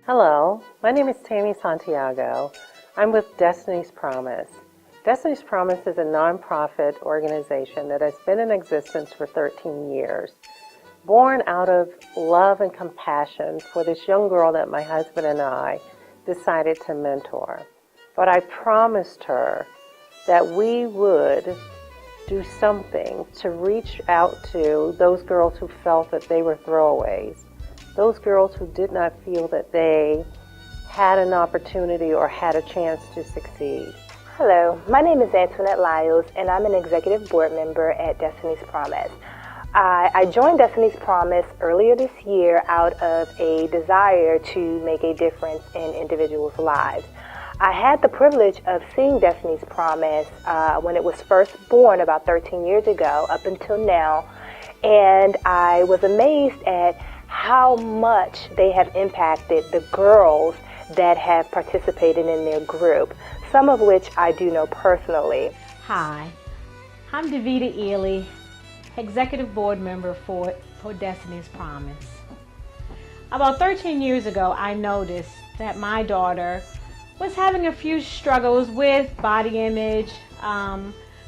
Hello, my name is Tammy Santiago. I'm with Destiny's Promise. Destiny's Promise is a nonprofit organization that has been in existence for 13 years. Born out of love and compassion for this young girl that my husband and I decided to mentor. But I promised her that we would do something to reach out to those girls who felt that they were throwaways, those girls who did not feel that they had an opportunity or had a chance to succeed. Hello, my name is Antoinette Lyles, and I'm an executive board member at Destiny's Promise. I joined Destiny's Promise earlier this year out of a desire to make a difference in individuals' lives. I had the privilege of seeing Destiny's Promise when it was first born about 13 years ago up until now, and I was amazed at how much they have impacted the girls that have participated in their group, some of which I do know personally. Hi, I'm Davita Ely, Executive Board Member for Destiny's Promise. About 13 years ago, I noticed that my daughter was having a few struggles with body image,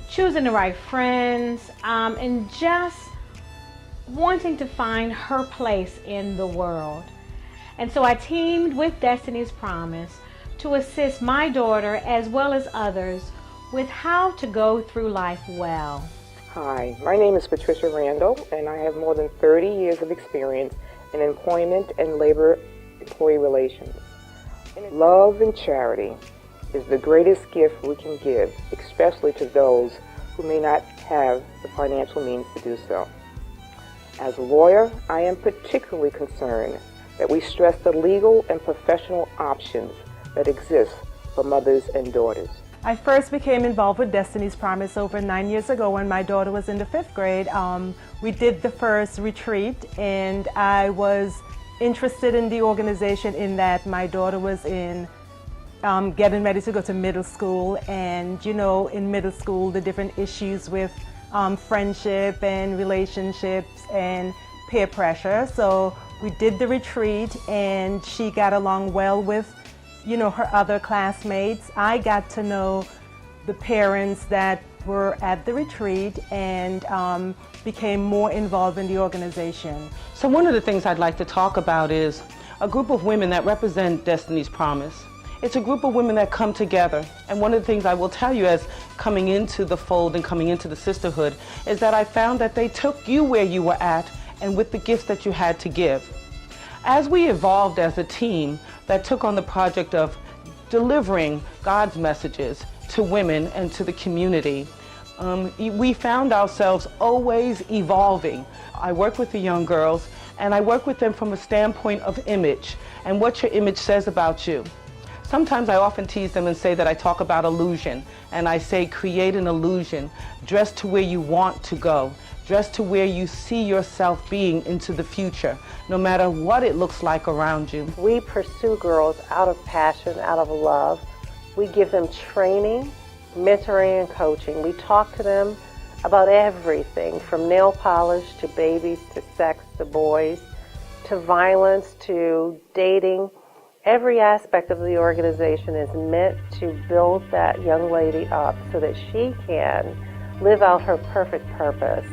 choosing the right friends, and just wanting to find her place in the world. And so I teamed with Destiny's Promise to assist my daughter as well as others with how to go through life well. Hi, my name is Patricia Randall, and I have more than 30 years of experience in employment and labor-employee relations. Love and charity is the greatest gift we can give, especially to those who may not have the financial means to do so. As a lawyer, I am particularly concerned that we stress the legal and professional options that exist for mothers and daughters. I first became involved with Destiny's Promise over 9 years ago when my daughter was in the 5th grade. We did the first retreat, and I was interested in the organization in that my daughter was in getting ready to go to middle school, and you know, in middle school the different issues with friendship and relationships and peer pressure. So we did the retreat, and she got along well with, you know, her other classmates. I got to know the parents that were at the retreat and became more involved in the organization. So one of the things I'd like to talk about is a group of women that represent Destiny's Promise. It's a group of women that come together, and one of the things I will tell you as coming into the fold and coming into the sisterhood is that I found that they took you where you were at and with the gifts that you had to give. As we evolved as a team that took on the project of delivering God's messages to women and to the community, we found ourselves always evolving. I work with the young girls, and I work with them from a standpoint of image and what your image says about you. Sometimes I often tease them and say that I talk about illusion, and I say create an illusion, dress to where you want to go, dress to where you see yourself being into the future, no matter what it looks like around you. We pursue girls out of passion, out of love. We give them training, mentoring, and coaching. We talk to them about everything from nail polish to babies to sex to boys to violence to dating. Every aspect of the organization is meant to build that young lady up so that she can live out her perfect purpose.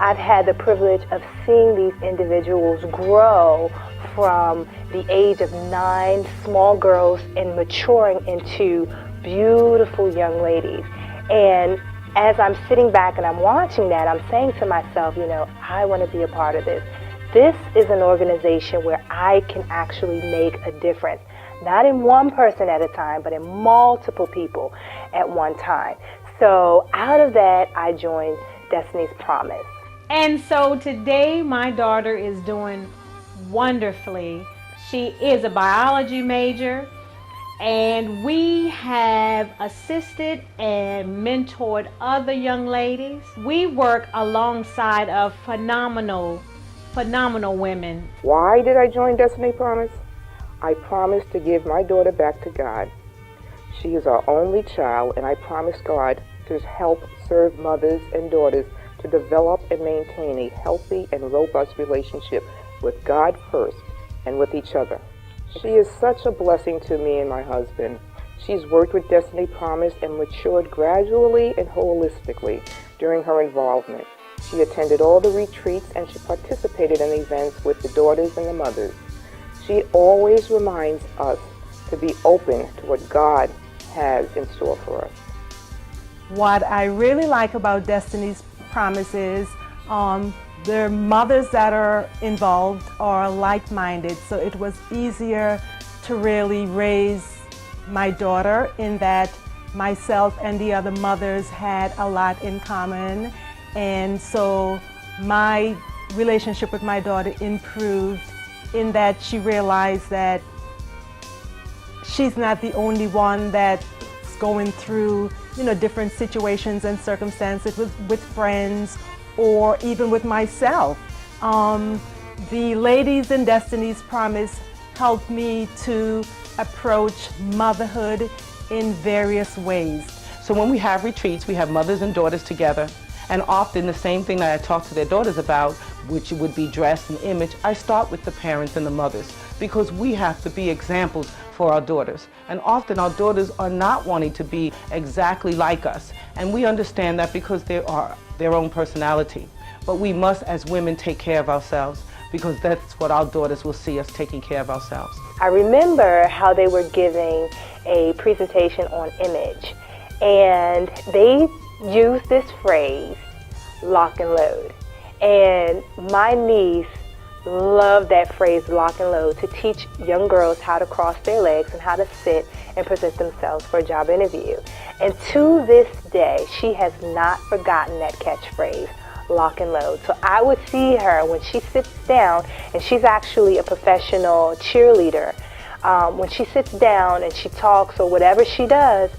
I've had the privilege of seeing these individuals grow from the age of 9 small girls and maturing into beautiful young ladies. And as I'm sitting back and I'm watching that, I'm saying to myself, you know, I want to be a part of this. This is an organization where I can actually make a difference, not in one person at a time, but in multiple people at one time. So out of that, I joined Destiny's Promise. And so today my daughter is doing wonderfully. She is a biology major, and we have assisted and mentored other young ladies. We work alongside of phenomenal women. Why did I join Destiny Promise? I promised to give my daughter back to God. She is our only child, and I promised God to help serve mothers and daughters to develop and maintain a healthy and robust relationship with God first and with each other. She is such a blessing to me and my husband. She's worked with Destiny Promise and matured gradually and holistically during her involvement. She attended all the retreats and she participated in events with the daughters and the mothers. She always reminds us to be open to what God has in store for us. What I really like about Destiny's Promise is the mothers that are involved are like-minded, so it was easier to really raise my daughter in that myself and the other mothers had a lot in common, and so my relationship with my daughter improved in that she realized that she's not the only one that's going through, different situations and circumstances with friends or even with myself. The ladies in Destiny's Promise helped me to approach motherhood in various ways. So when we have retreats, we have mothers and daughters together, and often the same thing that I talk to their daughters about, which would be dress and image, I start with the parents and the mothers, because we have to be examples for our daughters. And often our daughters are not wanting to be exactly like us, and we understand that because they are their own personality. But we must, as women, take care of ourselves, because that's what our daughters will see us taking care of ourselves. I remember how they were giving a presentation on image, and they used this phrase, lock and load. And my niece loved that phrase, lock and load, to teach young girls how to cross their legs and how to sit and present themselves for a job interview. And to this day, she has not forgotten that catchphrase, lock and load. So I would see her when she sits down, and she's actually a professional cheerleader. When she sits down and she talks or whatever she does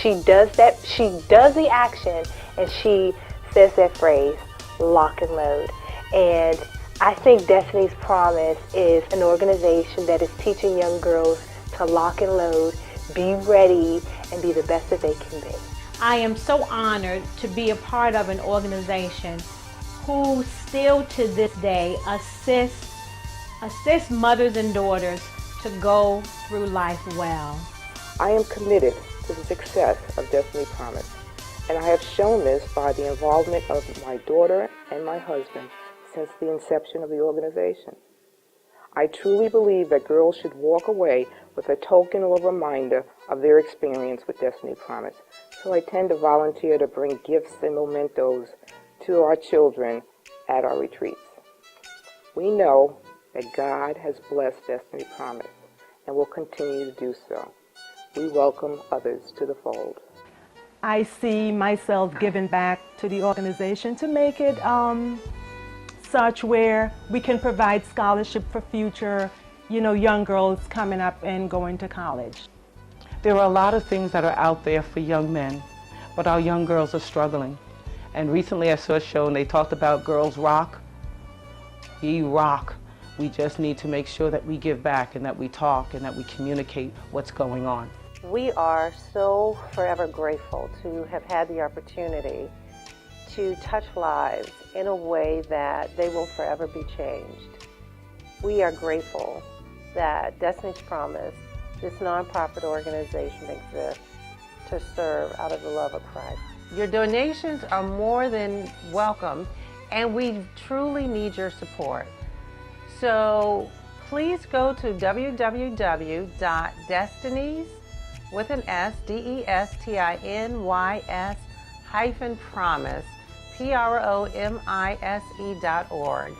the action, and she says that phrase, lock and load. And I think Destiny's Promise is an organization that is teaching young girls to lock and load, be ready, and be the best that they can be. I am so honored to be a part of an organization who still to this day assist mothers and daughters to go through life well. I am committed to the success of Destiny Promise, and I have shown this by the involvement of my daughter and my husband since the inception of the organization. I truly believe that girls should walk away with a token or reminder of their experience with Destiny Promise, so I tend to volunteer to bring gifts and mementos to our children at our retreats. We know that God has blessed Destiny Promise and will continue to do so. We welcome others to the fold. I see myself giving back to the organization to make it such where we can provide scholarship for future, young girls coming up and going to college. There are a lot of things that are out there for young men, but our young girls are struggling. And recently I saw a show and they talked about girls rock. We rock. We just need to make sure that we give back and that we talk and that we communicate what's going on. We are so forever grateful to have had the opportunity to touch lives in a way that they will forever be changed. We are grateful that Destiny's Promise, this nonprofit organization, exists to serve out of the love of Christ. Your donations are more than welcome, and we truly need your support. So please go to www.destinies.promise.org.